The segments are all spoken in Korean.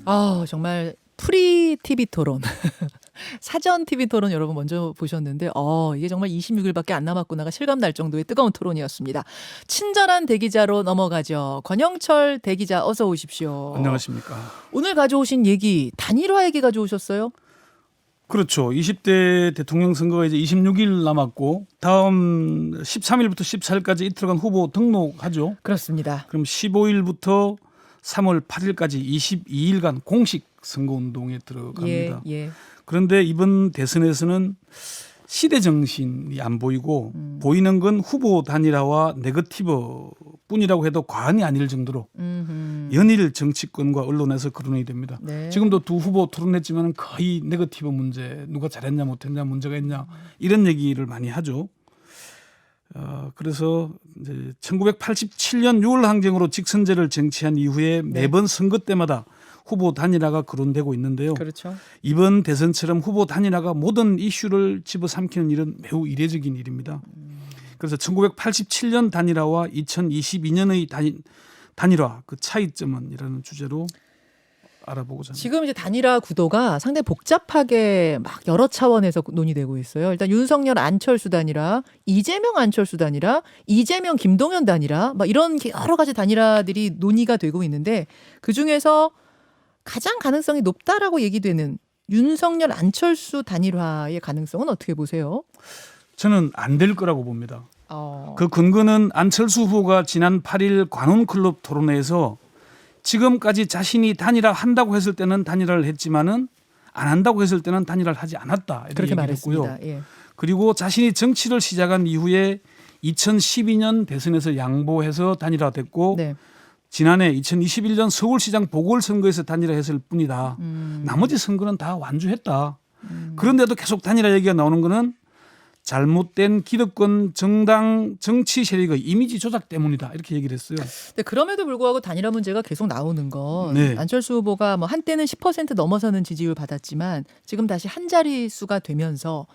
아, 정말 프리 TV 토론. 사전 TV 토론 여러분 먼저 보셨는데 이게 정말 26일밖에 안 남았구나가 실감 날 정도의 뜨거운 토론이었습니다. 친절한 대기자로 넘어가죠. 권영철 대기자 어서 오십시오. 안녕하십니까. 오늘 가져오신 얘기 단일화 얘기 가져오셨어요? 그렇죠. 20대 대통령 선거가 이제 26일 남았고 다음 13일부터 14일까지 이틀간 후보 등록하죠. 그렇습니다. 그럼 15일부터 3월 8일까지 22일간 공식 선거운동에 들어갑니다. 예. 그런데 이번 대선에서는 시대 정신이 안 보이고 보이는 건 후보 단일화와 네거티브 뿐이라고 해도 과언이 아닐 정도로 연일 정치권과 언론에서 거론이 됩니다. 네. 지금도 두 후보 토론했지만 거의 네거티브 문제, 누가 잘했냐 못했냐 문제가 있냐 이런 얘기를 많이 하죠. 그래서 이제 1987년 6월 항쟁으로 직선제를 쟁취한 이후에 매번 선거 때마다 후보 단일화가 거론되고 있는데요. 그렇죠. 이번 대선처럼 후보 단일화가 모든 이슈를 집어삼키는 일은 매우 이례적인 일입니다. 그래서 1987년 단일화와 2022년의 단일화 그 차이점은이라는 주제로 알아보고자 합니다. 지금 이제 단일화 구도가 상당히 복잡하게 막 여러 차원에서 논의되고 있어요. 일단 윤석열 안철수 단일화, 이재명 안철수 단일화, 이재명 김동연 단일화, 막 이런 여러 가지 단일화들이 논의가 되고 있는데 그 중에서 가장 가능성이 높다라고 얘기되는 윤석열 안철수 단일화의 가능성은 어떻게 보세요? 저는 안 될 거라고 봅니다. 그 근거는 안철수 후보가 지난 8일 관훈클럽 토론회에서 지금까지 자신이 단일화 한다고 했을 때는 단일화를 했지만은 안 한다고 했을 때는 단일화를 하지 않았다. 그렇게 말했고요. 말했습니다. 예. 그리고 자신이 정치를 시작한 이후에 2012년 대선에서 양보해서 단일화됐고 네. 지난해 2021년 서울시장 보궐선거에서 단일화했을 뿐이다. 나머지 선거는 다 완주했다. 그런데도 계속 단일화 얘기가 나오는 거는 잘못된 기득권 정당 정치 세력의 이미지 조작 때문이다. 이렇게 얘기를 했어요. 근데 그럼에도 불구하고 단일화 문제가 계속 나오는 건 네. 안철수 후보가 뭐 한때는 10% 넘어서는 지지율 받았지만 지금 다시 한 자릿수가 되면서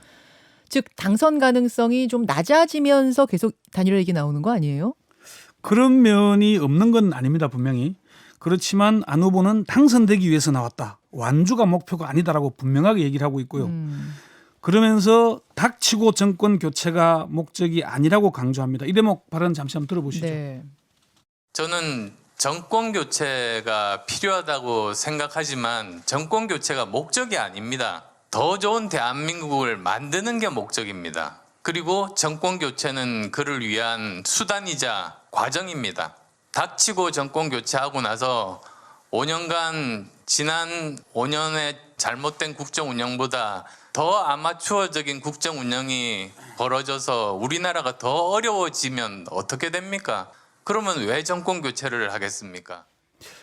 즉 당선 가능성이 좀 낮아지면서 계속 단일화 얘기 나오는 거 아니에요? 그런 면이 없는 건 아닙니다. 분명히. 그렇지만 안 후보는 당선되기 위해서 나왔다. 완주가 목표가 아니다라고 분명하게 얘기를 하고 있고요. 그러면서 닥치고 정권 교체가 목적이 아니라고 강조합니다. 이 대목 발언 잠시 한번 들어보시죠. 네. 저는 정권 교체가 필요하다고 생각하지만 정권 교체가 목적이 아닙니다. 더 좋은 대한민국을 만드는 게 목적입니다. 그리고 정권 교체는 그를 위한 수단이자 과정입니다. 닥치고 정권 교체하고 나서 5년간 지난 5년의 잘못된 국정 운영보다 더 아마추어적인 국정 운영이 벌어져서 우리나라가 더 어려워지면 어떻게 됩니까? 그러면 왜 정권 교체를 하겠습니까?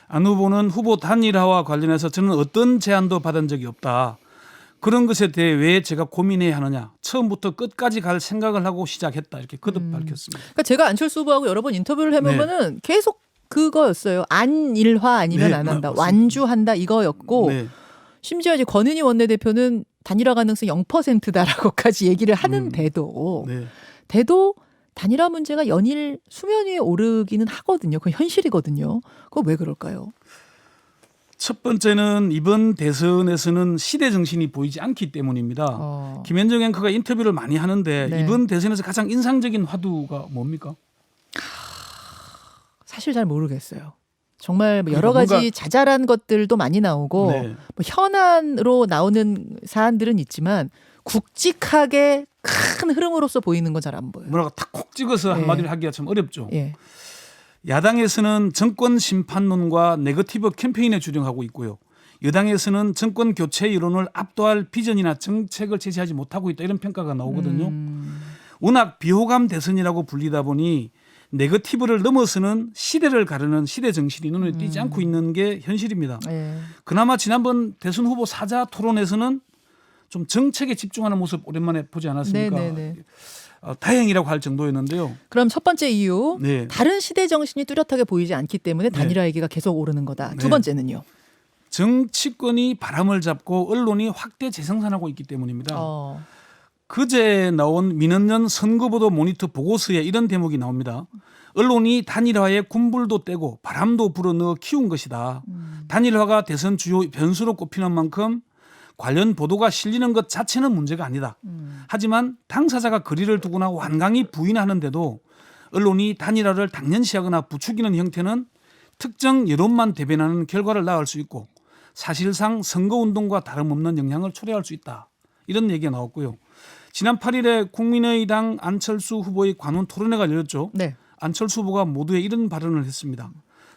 안 후보는 후보 단일화와 관련해서 저는 어떤 제안도 받은 적이 없다. 그런 것에 대해 왜 제가 고민해야 하느냐. 처음부터 끝까지 갈 생각을 하고 시작했다. 이렇게 거듭 밝혔습니다. 그러니까 제가 안철수 후보하고 여러 번 인터뷰를 해보면은 계속 그거였어요. 안일화 아니면 네, 안 한다. 맞습니다. 완주한다 이거였고 네. 심지어 이제 권은희 원내대표는 단일화 가능성 0%다라고까지 얘기를 하는데도 네. 단일화 문제가 연일 수면 위에 오르기는 하거든요. 그건 현실이거든요. 그거 왜 그럴까요? 첫 번째는 이번 대선에서는 시대 정신이 보이지 않기 때문입니다. 김현정 앵커가 인터뷰를 많이 하는데 네. 이번 대선에서 가장 인상적인 화두가 뭡니까? 사실 잘 모르겠어요. 정말 뭐 여러 가지 뭔가- 자잘한 것들도 많이 나오고 네. 뭐 현안으로 나오는 사안들은 있지만 굵직하게 큰 흐름으로서 보이는 건 잘 안 보여요. 뭐라고 탁콕 찍어서 네. 한마디를 하기가 참 어렵죠. 예. 야당에서는 정권 심판론과 네거티브 캠페인에 주력하고 있고요. 여당에서는 정권 교체 이론을 압도할 비전이나 정책을 제시하지 못하고 있다. 이런 평가가 나오거든요. 워낙 비호감 대선이라고 불리다 보니 네거티브를 넘어서는 시대를 가르는 시대 정신이 눈에 띄지 않고 있는 게 현실입니다. 예. 그나마 지난번 대선 후보 사자 토론에서는 좀 정책에 집중하는 모습 오랜만에 보지 않았습니까? 네네네. 다행이라고 할 정도였는데요. 그럼 첫 번째 이유 네. 다른 시대 정신이 뚜렷하게 보이지 않기 때문에 단일화 얘기가 계속 오르는 거다. 두 네. 번째는요. 정치권이 바람을 잡고 언론이 확대 재생산하고 있기 때문입니다. 그제 나온 민원연 선거보도 모니터 보고서에 이런 대목이 나옵니다. 언론이 단일화에 군불도 떼고 바람도 불어넣어 키운 것이다. 단일화가 대선 주요 변수로 꼽히는 만큼 관련 보도가 실리는 것 자체는 문제가 아니다. 하지만 당사자가 거리를 두거나 완강히 부인하는데도 언론이 단일화를 당연시하거나 부추기는 형태는 특정 여론만 대변하는 결과를 낳을 수 있고 사실상 선거운동과 다름없는 영향을 초래할 수 있다. 이런 얘기가 나왔고요. 지난 8일에 국민의당 안철수 후보의 관훈 토론회가 열렸죠. 네. 안철수 후보가 모두에 이런 발언을 했습니다.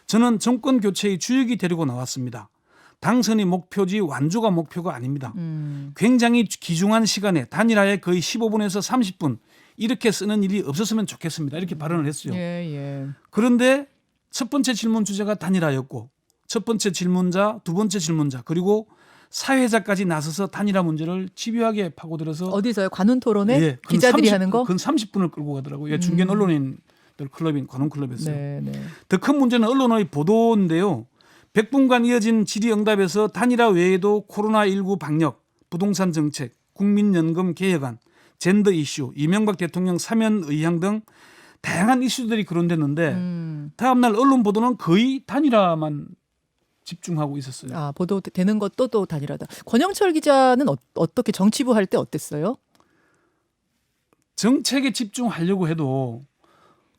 저는 정권 교체의 주역이 되려고 나왔습니다. 당선이 목표지 완주가 목표가 아닙니다. 굉장히 귀중한 시간에 단일화에 거의 15분에서 30분 이렇게 쓰는 일이 없었으면 좋겠습니다. 이렇게 발언을 했어요. 예. 그런데 첫 번째 질문 주제가 단일화였고 첫 번째 질문자, 두 번째 질문자 그리고 사회자까지 나서서 단일화 문제를 집요하게 파고들어서 어디서요? 관훈 토론회 예, 근 기자들이 30, 하는 거? 근 30분을 끌고 가더라고요. 중견 언론인들 클럽인 관훈 클럽이었어요. 네. 더 큰 문제는 언론의 보도인데요. 100분간 이어진 질의응답에서 단일화 외에도 코로나19 방역, 부동산 정책, 국민연금 개혁안, 젠더 이슈, 이명박 대통령 사면 의향 등 다양한 이슈들이 거론됐는데 다음 날 언론 보도는 거의 단일화만 집중하고 있었어요. 아, 보도되는 것도 또 단일화다. 권영철 기자는 어떻게 정치부 할 때 어땠어요? 정책에 집중하려고 해도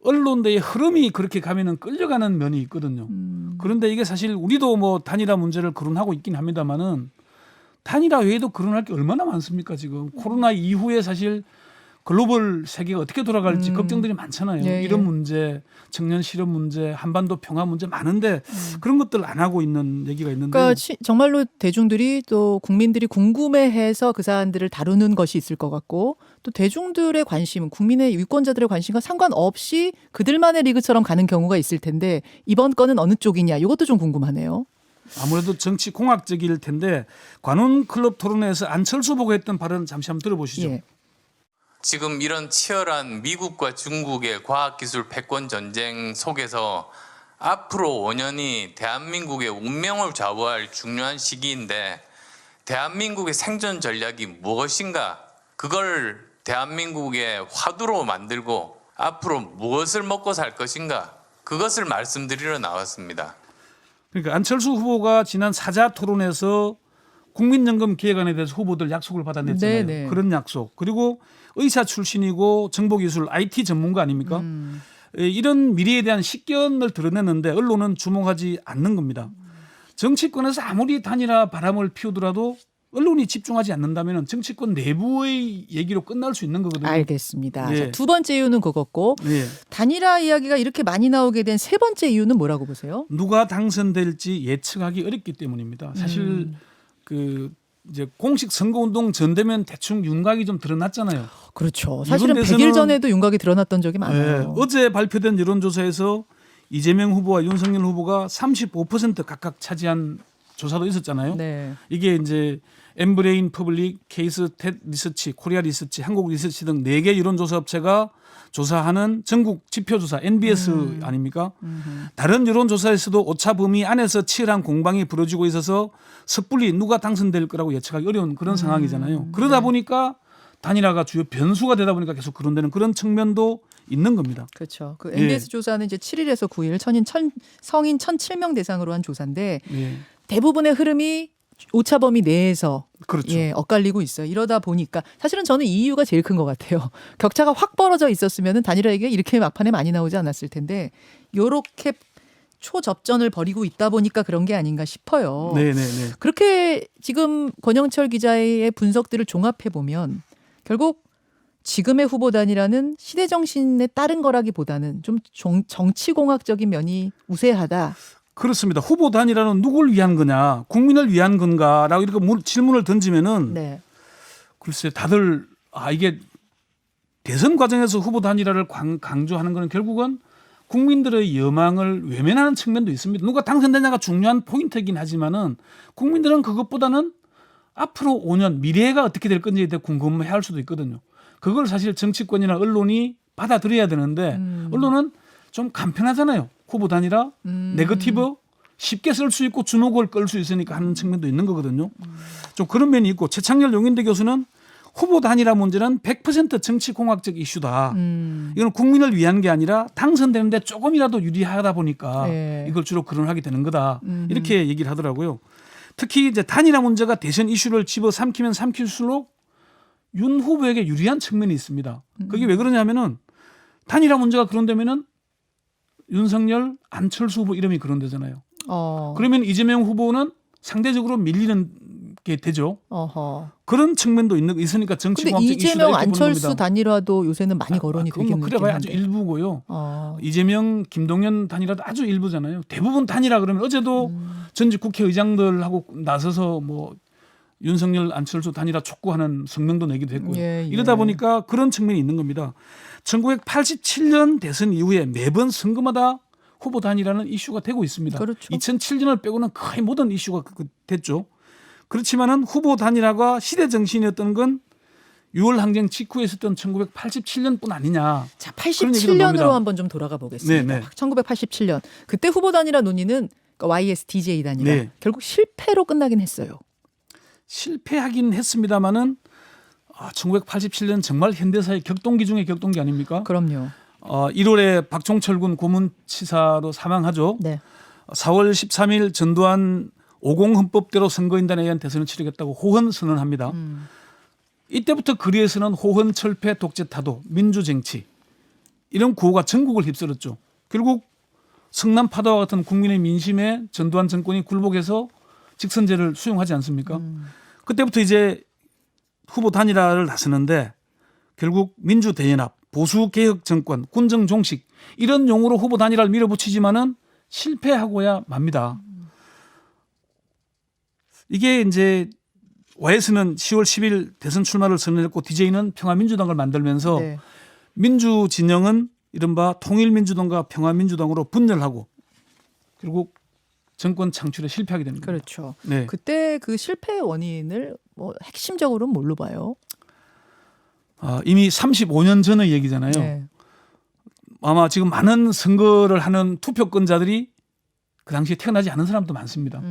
언론대의 흐름이 그렇게 가면은 끌려가는 면이 있거든요. 그런데 이게 사실 우리도 뭐 단일화 문제를 거론하고 있긴 합니다만은 단일화 외에도 거론할 게 얼마나 많습니까 지금. 코로나 이후에 사실 글로벌 세계가 어떻게 돌아갈지 걱정들이 많잖아요. 예. 이런 문제, 청년 실업 문제, 한반도 평화 문제 많은데 그런 것들 안 하고 있는 얘기가 있는데. 그러니까 정말로 대중들이 또 국민들이 궁금해해서 그 사안들을 다루는 것이 있을 것 같고 또 대중들의 관심, 국민의 유권자들의 관심과 상관없이 그들만의 리그처럼 가는 경우가 있을 텐데 이번 건은 어느 쪽이냐 이것도 좀 궁금하네요. 아무래도 정치 공학적일 텐데 관훈 클럽 토론회에서 안철수 후보가 했던 발언 잠시 한번 들어보시죠. 예. 지금 이런 치열한 미국과 중국의 과학기술 패권 전쟁 속에서 앞으로 5년이 대한민국의 운명을 좌우할 중요한 시기인데 대한민국의 생존 전략이 무엇인가? 그걸 대한민국의 화두로 만들고 앞으로 무엇을 먹고 살 것인가? 그것을 말씀드리러 나왔습니다. 그러니까 안철수 후보가 지난 사자 토론에서 국민연금 개혁안에 대해서 후보들 약속을 받아냈잖아요. 네네. 그런 약속. 그리고 의사 출신이고 정보기술 IT 전문가 아닙니까? 이런 미래에 대한 식견을 드러냈는데 언론은 주목하지 않는 겁니다. 정치권에서 아무리 단일화 바람을 피우더라도 언론이 집중하지 않는다면 정치권 내부의 얘기로 끝날 수 있는 거거든요. 알겠습니다. 예. 자, 두 번째 이유는 그거고 예. 단일화 이야기가 이렇게 많이 나오게 된 세 번째 이유는 뭐라고 보세요? 누가 당선될지 예측하기 어렵기 때문입니다. 사실 그 이제 공식 선거운동 전되면 대충 윤곽이 좀 드러났잖아요. 그렇죠. 사실은 이번 100일 대선은- 전에도 윤곽이 드러났던 적이 많아요. 예, 어제 발표된 여론조사에서 이재명 후보와 윤석열 후보가 35% 각각 차지한 조사도 있었잖아요. 네. 이게 이제 엠브레인 퍼블릭, 케이스 텟 리서치, 코리아 리서치, 한국 리서치 등 4개 여론조사 업체가 조사하는 전국 지표조사 NBS 아닙니까? 다른 여론조사에서도 오차 범위 안에서 치열한 공방이 벌어지고 있어서 섣불리 누가 당선될 거라고 예측하기 어려운 그런 상황이잖아요. 그러다 보니까 단일화가 주요 변수가 되다 보니까 계속 거론되는 그런 측면도 있는 겁니다. 그렇죠. 그 예. MBS 조사는 이제 7일에서 9일 성인 1,007명 대상으로 한 조사인데 예. 대부분의 흐름이 오차 범위 내에서 그렇죠. 예, 엇갈리고 있어요. 이러다 보니까 사실은 저는 이 이유가 제일 큰 것 같아요. 격차가 확 벌어져 있었으면 단일화 얘기가 이렇게 막판에 많이 나오지 않았을 텐데 요렇게 초접전을 벌이고 있다 보니까 그런 게 아닌가 싶어요. 네네네. 그렇게 지금 권영철 기자의 분석들을 종합해 보면 결국 지금의 후보 단일화는 시대 정신에 따른 거라기보다는 좀 정치공학적인 면이 우세하다. 그렇습니다. 후보 단일화는 누굴 위한 거냐, 국민을 위한 건가라고 이렇게 질문을 던지면은 네. 글쎄 다들 이게 대선 과정에서 후보 단일화를 강조하는 것은 결국은 국민들의 여망을 외면하는 측면도 있습니다. 누가 당선되냐가 중요한 포인트이긴 하지만은 국민들은 그것보다는 앞으로 5년 미래가 어떻게 될 건지에 대해 궁금해할 수도 있거든요. 그걸 사실 정치권이나 언론이 받아들여야 되는데 언론은 좀 간편하잖아요. 후보 단일화, 네거티브 쉽게 쓸 수 있고 주목을 끌 수 있으니까 하는 측면도 있는 거거든요. 좀 그런 면이 있고 최창렬 용인대 교수는 후보 단일화 문제는 100% 정치공학적 이슈다. 이건 국민을 위한 게 아니라 당선되는데 조금이라도 유리하다 보니까 네. 이걸 주로 거론하게 되는 거다. 이렇게 얘기를 하더라고요. 특히 이제 단일화 문제가 대선 이슈를 집어삼키면 삼킬수록 윤 후보에게 유리한 측면이 있습니다. 그게 왜 그러냐면은 단일화 문제가 거론되면은 윤석열, 안철수 후보 이름이 거론되잖아요. 그러면 이재명 후보는 상대적으로 밀리는 게 되죠. 어허. 그런 측면도 있으니까 근데 정치공학적 이슈다 이재명 이렇게 보는 안철수 겁니다. 단일화도 요새는 많이 거론이 그건 되긴 뭐 그래 봐야 아주 한데. 일부고요. 어. 이재명, 김동연 단일화도 아주 일부잖아요. 대부분 단일화 그러면 어제도 전직 국회의장들하고 나서서 뭐 윤석열, 안철수 단일화 촉구하는 성명도 내기도 했고요. 예, 예. 이러다 보니까 그런 측면이 있는 겁니다. 1987년 대선 이후에 매번 선거마다 후보 단일화는 이슈가 되고 있습니다. 그렇죠. 2007년을 빼고는 거의 모든 이슈가 됐죠. 그렇지만은 후보 단일화가 시대 정신이었던 건 6월 항쟁 직후에 있었던 1987년뿐 아니냐. 자, 그런 얘기도 87년으로 나옵니다. 한번 좀 돌아가 보겠습니다. 네, 네. 1987년. 그때 후보 단일화 논의는 그러니까 YS-DJ 단일화 네. 결국 실패로 끝나긴 했어요. 실패하긴 했습니다마는 1987년 정말 현대사의 격동기 중에 격동기 아닙니까? 그럼요. 1월에 박종철 군 고문치사로 사망하죠. 네. 4월 13일 전두환 50 헌법대로 선거인단에 의한 대선을 치르겠다고 호헌 선언합니다. 이때부터 거리에서는 호헌 철폐 독재 타도 민주정치 이런 구호가 전국을 휩쓸었죠. 결국 성남 파도와 같은 국민의 민심에 전두환 정권이 굴복해서 직선제를 수용하지 않습니까? 그때부터 이제 후보 단일화를 나서는데 결국 민주대연합, 보수개혁 정권, 군정 종식 이런 용어로 후보 단일화를 밀어붙이지만은 실패하고야 맙니다. 이게 이제 YS는 10월 10일 대선 출마를 선언했고 DJ는 평화민주당을 만들면서 네. 민주 진영은 이른바 통일민주당과 평화민주당으로 분열하고 결국 정권 창출에 실패하게 됩니다. 그렇죠. 네. 그때 그 실패의 원인을 뭐 핵심적으로는 뭘로 봐요? 이미 35년 전의 얘기잖아요. 네. 아마 지금 많은 선거를 하는 투표권자들이 그 당시에 태어나지 않은 사람도 많습니다.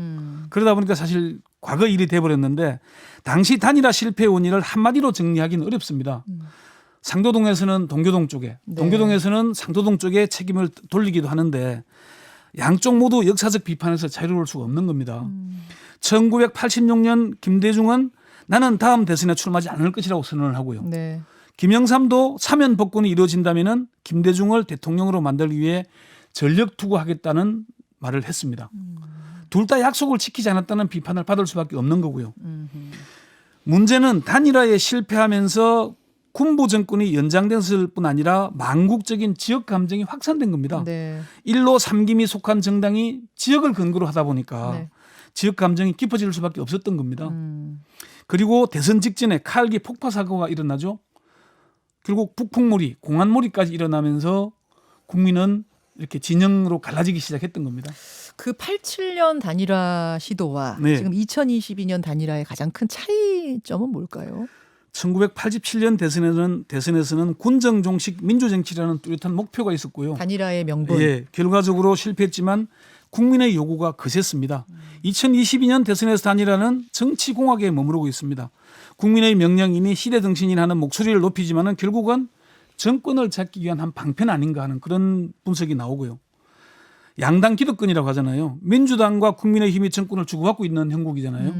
그러다 보니까 사실 과거 일이 돼버렸는데 당시 단일화 실패 원인을 한마디로 정리하기는 어렵습니다. 상도동에서는 동교동 쪽에, 네. 동교동에서는 상도동 쪽에 책임을 돌리기도 하는데 양쪽 모두 역사적 비판에서 자유로울 수가 없는 겁니다. 1986년 김대중은 나는 다음 대선에 출마하지 않을 것이라고 선언을 하고요. 네. 김영삼도 사면 복권이 이루어진다면은 김대중을 대통령으로 만들기 위해 전력 투구하겠다는 말을 했습니다. 둘 다 약속을 지키지 않았다는 비판을 받을 수밖에 없는 거고요. 문제는 단일화에 실패하면서 군부 정권이 연장됐을 뿐 아니라 망국적인 지역 감정이 확산된 겁니다. 네. 1로 3김이 속한 정당이 지역을 근거로 하다 보니까 네. 지역 감정이 깊어질 수밖에 없었던 겁니다. 그리고 대선 직전에 칼기 폭파 사고가 일어나죠. 결국 북풍몰이, 공안몰이까지 일어나면서 국민은 이렇게 진영으로 갈라지기 시작했던 겁니다. 그 87년 단일화 시도와 네. 지금 2022년 단일화의 가장 큰 차이점은 뭘까요? 1987년 대선에서는 군정종식 민주정치라는 뚜렷한 목표가 있었고요. 단일화의 명분. 예, 결과적으로 실패했지만 국민의 요구가 거셌습니다. 2022년 대선에서 단일화는 정치공학에 머무르고 있습니다. 국민의 명령이니 시대정신이나 하는 목소리를 높이지만은 결국은 정권을 잡기 위한 한 방편 아닌가 하는 그런 분석이 나오고요. 양당 기득권이라고 하잖아요. 민주당과 국민의힘이 정권을 주고받고 있는 형국이잖아요.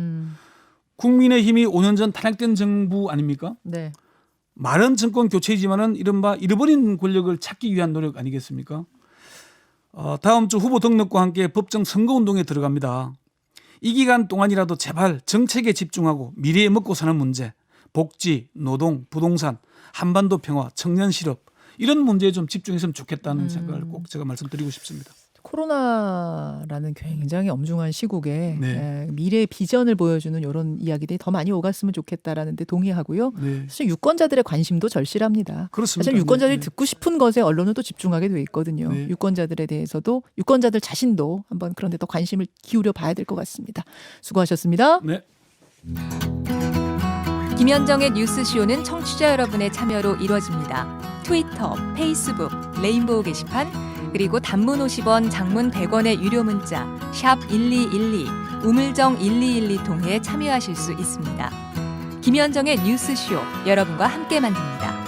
국민의힘이 5년 전 탄핵된 정부 아닙니까? 네. 말은 정권 교체이지만은 이른바 잃어버린 권력을 찾기 위한 노력 아니겠습니까? 다음 주 후보 등록과 함께 법정 선거운동에 들어갑니다. 이 기간 동안이라도 제발 정책에 집중하고 미래에 먹고 사는 문제, 복지, 노동, 부동산, 한반도 평화, 청년 실업 이런 문제에 좀 집중했으면 좋겠다는 생각을 꼭 제가 말씀드리고 싶습니다. 코로나라는 굉장히 엄중한 시국에 네. 미래의 비전을 보여주는 이런 이야기들이 더 많이 오갔으면 좋겠다라는 데 동의하고요. 네. 사실 유권자들의 관심도 절실합니다. 그렇습니다. 사실 유권자들이 네. 듣고 싶은 것에 언론은 또 집중하게 돼 있거든요. 네. 유권자들에 대해서도 유권자들 자신도 한번 그런 데 더 관심을 기울여 봐야 될 것 같습니다. 수고하셨습니다. 네. 김현정의 뉴스쇼는 청취자 여러분의 참여로 이루어집니다. 트위터, 페이스북, 레인보우 게시판, 그리고 단문 50원, 장문 100원의 유료 문자 샵 1212, 우물정 1212 통해 참여하실 수 있습니다. 김현정의 뉴스쇼 여러분과 함께 만듭니다.